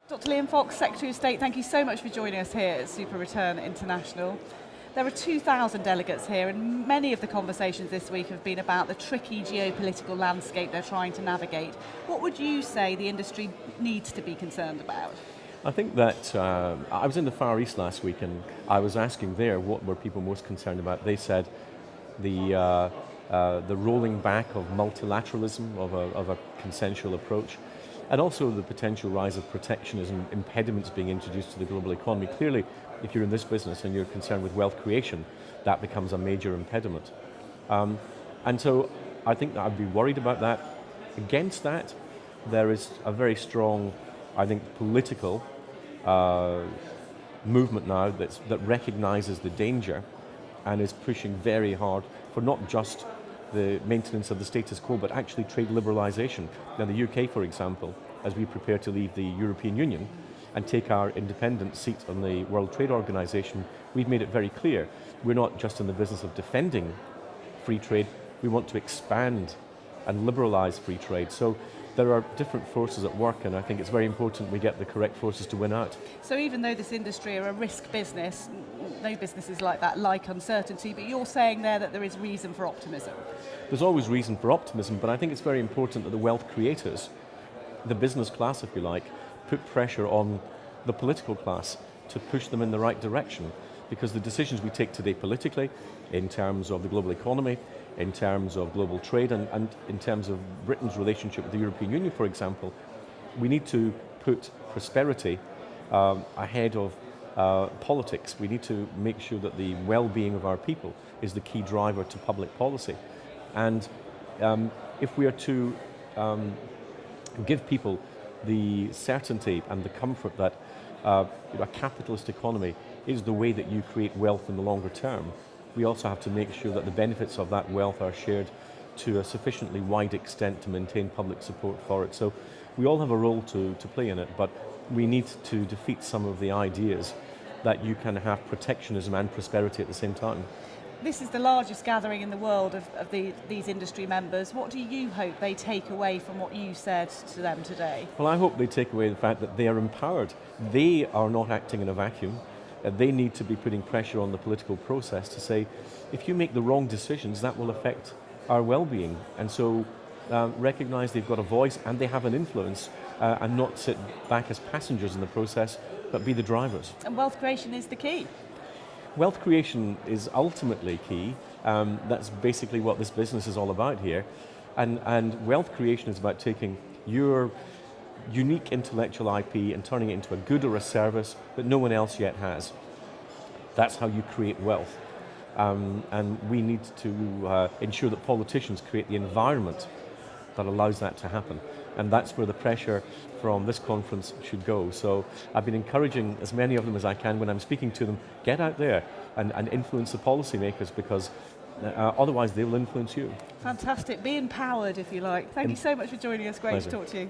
Dr. Liam Fox, Secretary of State, thank you so much for joining us here at SuperReturn International. There are 2,000 delegates here, and many of the conversations this week have been about the tricky geopolitical landscape they're trying to navigate. What would you say the industry needs to be concerned about? I think that I was in the Far East last week, and I was asking there what were people most concerned about. They said the rolling back of multilateralism, of a consensual approach, and also the potential rise of protectionism, impediments being introduced to the global economy. Clearly, if you're in this business and you're concerned with wealth creation, that becomes a major impediment. And so I think that I'd be worried about that. Against that, there is a very strong, I think, political movement now that recognizes the danger and is pushing very hard for not just the maintenance of the status quo, but actually trade liberalisation. Now the UK, for example, as we prepare to leave the European Union and take our independent seat on the World Trade Organization, we've made it very clear we're not just in the business of defending free trade, we want to expand and liberalise free trade. So there are different forces at work, and I think it's very important we get the correct forces to win out. So even though this industry are a risk business, no businesses like that like uncertainty, but you're saying there that there is reason for optimism. There's always reason for optimism, but I think it's very important that the wealth creators, the business class if you like, put pressure on the political class to push them in the right direction, because the decisions we take today politically, in terms of the global economy, in terms of global trade, and in terms of Britain's relationship with the European Union, for example, we need to put prosperity ahead of politics. We need to make sure that the well-being of our people is the key driver to public policy. And if we are to give people the certainty and the comfort that a capitalist economy is the way that you create wealth in the longer term, we also have to make sure that the benefits of that wealth are shared to a sufficiently wide extent to maintain public support for it. So we all have a role to play in it, but we need to defeat some of the ideas that you can have protectionism and prosperity at the same time. This is the largest gathering in the world of these industry members. What do you hope they take away from what you said to them today? Well, I hope they take away the fact that they are empowered. They are not acting in a vacuum. They need to be putting pressure on the political process to say, if you make the wrong decisions, that will affect our well-being. And so recognise they've got a voice and they have an influence, and not sit back as passengers in the process, but be the drivers. And wealth creation is the key. Wealth creation is ultimately key. That's basically what this business is all about here. And wealth creation is about taking your unique intellectual IP and turning it into a good or a service that no one else yet has. That's how you create wealth. And we need to ensure that politicians create the environment that allows that to happen. And that's where the pressure from this conference should go. So I've been encouraging as many of them as I can when I'm speaking to them, get out there and influence the policymakers, because otherwise they will influence you. Fantastic. Be empowered, if you like. Thank you so much for joining us. Great Pleasure. to talk to you.